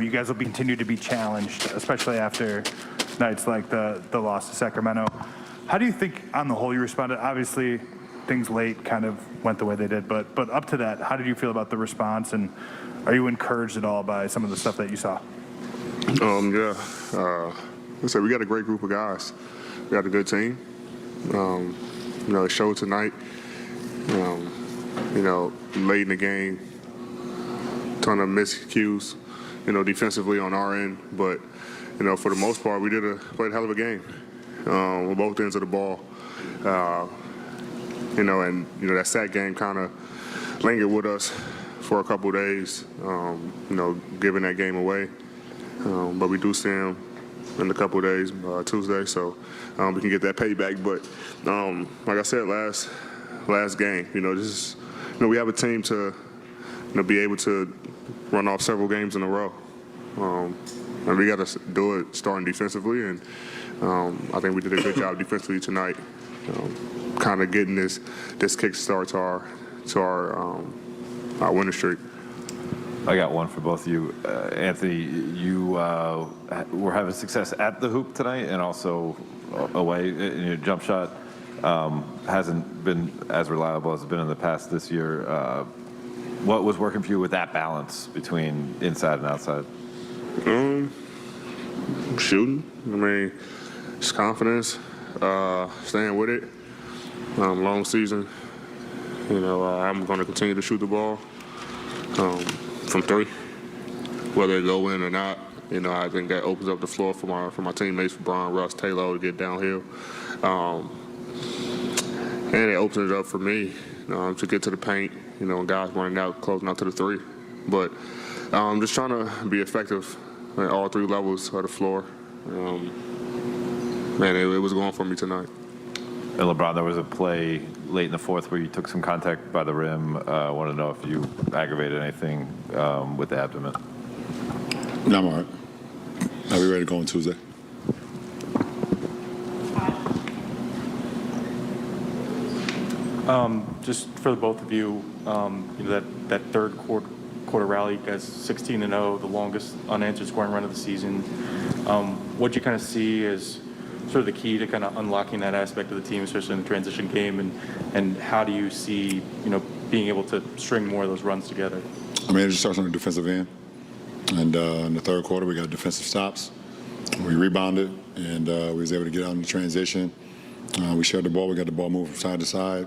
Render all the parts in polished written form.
you guys will continue to be challenged, especially after nights like the loss to Sacramento. How do you think, on the whole, you responded? Obviously, things late kind of went the way they did, but up to that, how did you feel about the response, and are you encouraged at all by some of the stuff that you saw? Yeah. I said we got a great group of guys. We got a good team. It showed tonight. Late in the game, ton of miscues, defensively on our end. But, for the most part, we played a hell of a game on both ends of the ball. That sack game kind of lingered with us for a couple of days, giving that game away. But we do see him in a couple of days, Tuesday, so we can get that payback. But like I said, last game, we have a team to be able to run off several games in a row, and we got to do it starting defensively. And I think we did a good job defensively tonight, kind of getting this kickstart to our winning streak. I got one for both of you. Anthony, you were having success at the hoop tonight and also away. Your jump shot hasn't been as reliable as it's been in the past this year. What was working for you with that balance between inside and outside? Shooting. Just confidence, staying with it. Long season. I'm going to continue to shoot the ball. From three, whether it go in or not, I think that opens up the floor for my teammates, LeBron, Russ, Taylor, to get downhill, and it opens it up for me to get to the paint. Guys running out, closing out to the three, but I'm just trying to be effective at all three levels of the floor. It was going for me tonight. And LeBron, there was a play late in the fourth where you took some contact by the rim. I want to know if you aggravated anything with the abdomen. No, I'm all right. I'll be ready to go on Tuesday. Just for the both of you, that third quarter rally, you guys 16-0, the longest unanswered scoring run of the season. What you kind of see as sort of the key to kind of unlocking that aspect of the team, especially in the transition game, and how do you see, being able to string more of those runs together? It just starts on the defensive end. And in the third quarter, we got defensive stops. We rebounded, and we was able to get out in the transition. We shared the ball. We got the ball moving from side to side,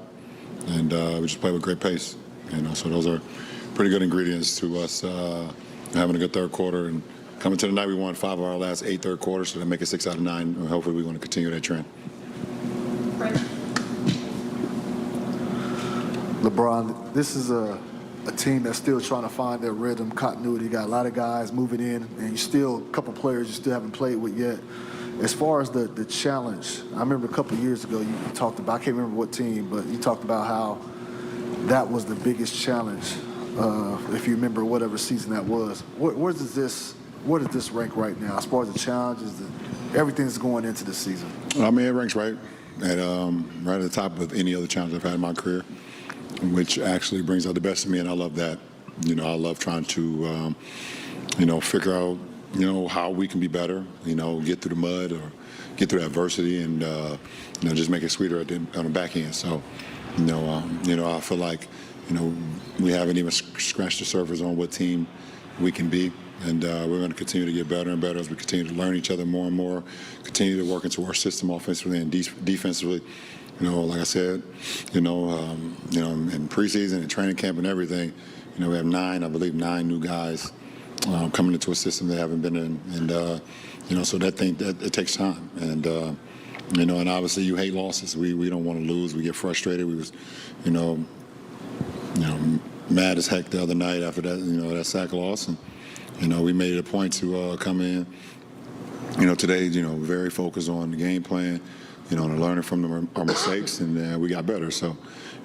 and we just played with great pace. So those are pretty good ingredients to us having a good third quarter. And coming to the night, we won 5 of our last 8 third quarters, so that make it 6 out of 9. And hopefully, we want to continue that trend. LeBron, this is a team that's still trying to find their rhythm, continuity. You got a lot of guys moving in, and a couple players you still haven't played with yet. As far as the challenge, I remember a couple of years ago you talked about, I can't remember what team, but you talked about how that was the biggest challenge, if you remember whatever season that was. Where does this rank right now as far as the challenges, everything that's going into the season? It ranks right at the top of any other challenge I've had in my career, which actually brings out the best of me, and I love that. I love trying to, figure out, how we can be better, get through the mud or get through adversity and, just make it sweeter on the back end. So, I feel like, we haven't even scratched the surface on what team we can be. And we're going to continue to get better and better as we continue to learn each other more and more, continue to work into our system offensively and defensively. Like I said, in preseason and training camp and everything, we have 9 new guys coming into a system they haven't been in. And, so that it takes time. And, and obviously you hate losses. We don't want to lose. We get frustrated. We was, mad as heck the other night after that, that sack loss. And, we made it a point to come in, today, very focused on the game plan, and learning from our mistakes, and we got better. So,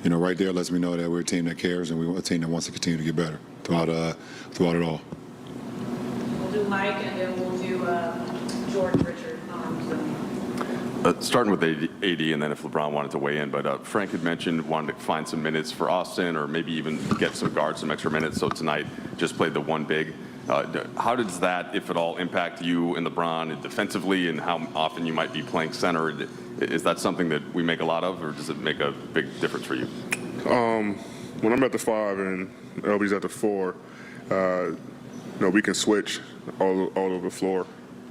right there lets me know that we're a team that cares, and we're a team that wants to continue to get better throughout it all. We'll do Mike, and then we'll do George Richard. Starting with AD, and then if LeBron wanted to weigh in, but Frank had mentioned wanting to find some minutes for Austin, or maybe even get some guards some extra minutes. So tonight, just played the one big. How does that, if at all, impact you and LeBron defensively, and how often you might be playing center? Is that something that we make a lot of, or does it make a big difference for you? When I'm at the 5 and LB's at the 4, we can switch all over the floor.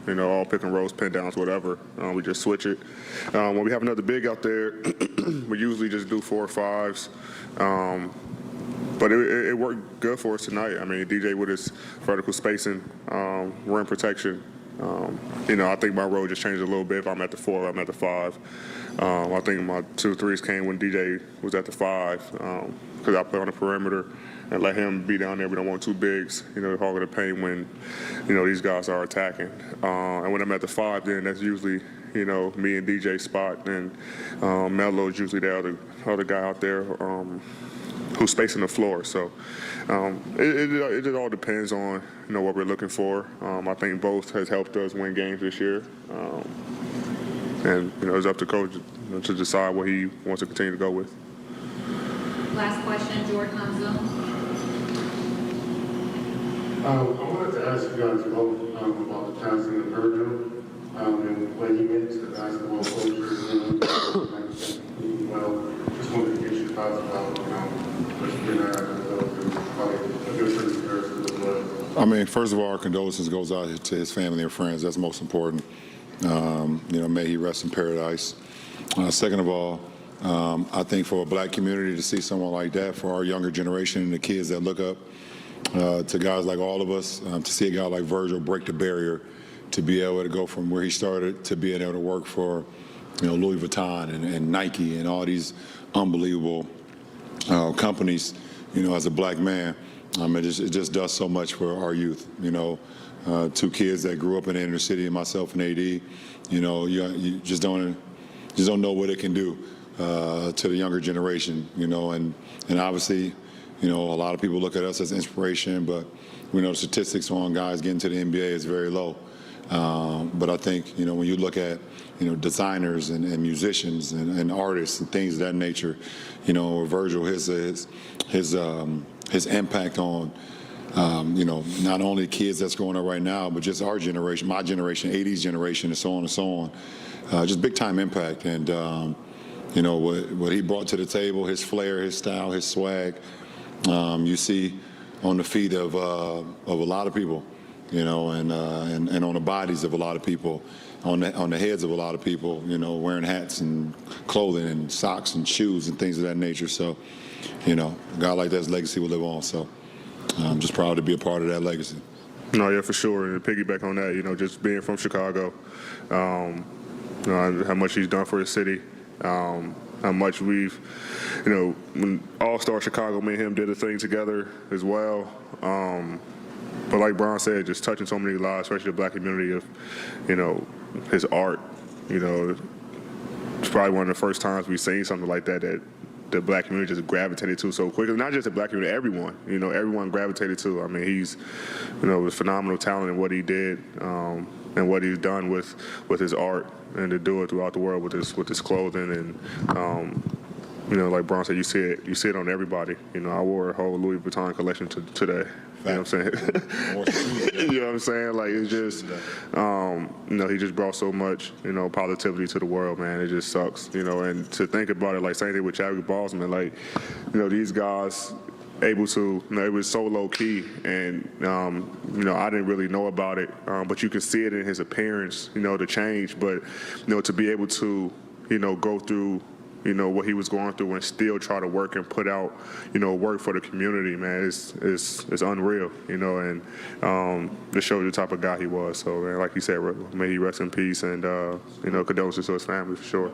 All pick and rolls, pin downs, whatever. We just switch it. When we have another big out there, we usually just do 4 or 5s. But it worked good for us tonight. I mean, DJ with his vertical spacing, rim protection. I think my role just changed a little bit. If I'm at the 4, I'm at the 5. I think my 2 threes came when DJ was at the 5 because I play on the perimeter and let him be down there. We don't want 2 bigs, hogging the paint when, these guys are attacking. And when I'm at the 5, then that's usually, me and DJ's spot. And Melo is usually the other guy out there who's spacing the floor. So it all depends on, what we're looking for. I think both has helped us win games this year. And, it's up to coach to decide what he wants to continue to go with. Last question, Jordan on Zoom. I wanted to ask you guys both about the passing of Virgil and when he makes the basketball culture well. Just wanted to get your thoughts about what's been a different comparison as well. I mean, first of all, our condolences goes out to his family and friends. That's most important. May he rest in paradise. Second of all, I think for a black community to see someone like that, for our younger generation and the kids that look up to guys like all of us, to see a guy like Virgil break the barrier, to be able to go from where he started to being able to work for, Louis Vuitton and Nike and all these unbelievable companies, as a black man, it just does so much for our youth. 2 kids that grew up in the inner city, and myself and AD, you just don't know what it can do to the younger generation, and obviously, a lot of people look at us as inspiration, but we know the statistics on guys getting to the NBA is very low. But I think, when you look at, designers and musicians and artists and things of that nature, Virgil, his impact on, not only kids that's growing up right now, but just our generation, my generation, 80s generation, and so on and so on. Just big time impact. And, what he brought to the table, his flair, his style, his swag, you see on the feet of a lot of people, and on the bodies of a lot of people, on the heads of a lot of people, wearing hats and clothing and socks and shoes and things of that nature. So, a guy like that's legacy will live on. So I'm just proud to be a part of that legacy. No, yeah, for sure. And to piggyback on that, just being from Chicago, how much he's done for his city, how much we've, when All-Star Chicago, me and him did a thing together as well. But like Bron said, just touching so many lives, especially the black community, of, his art, it's probably one of the first times we've seen something like that the black community just gravitated to so quickly. Not just the black community, everyone, everyone gravitated to. I mean, he's, was phenomenal talent in what he did and what he's done with his art, and to do it throughout the world with his clothing. And, like Bron said, you see it on everybody. I wore a whole Louis Vuitton collection today. You know what I'm saying? You know what I'm saying? Like, it's just, he just brought so much, positivity to the world, man. It just sucks, and to think about it, like, same thing with Chadwick Boseman, like, these guys able to, it was so low key, and, I didn't really know about it, but you can see it in his appearance, the change, but, to be able to, go through, what he was going through and still try to work and put out, work for the community, man, it's unreal, and it shows you the type of guy he was. So, man, like you said, may he rest in peace, and, condolences to his family for sure.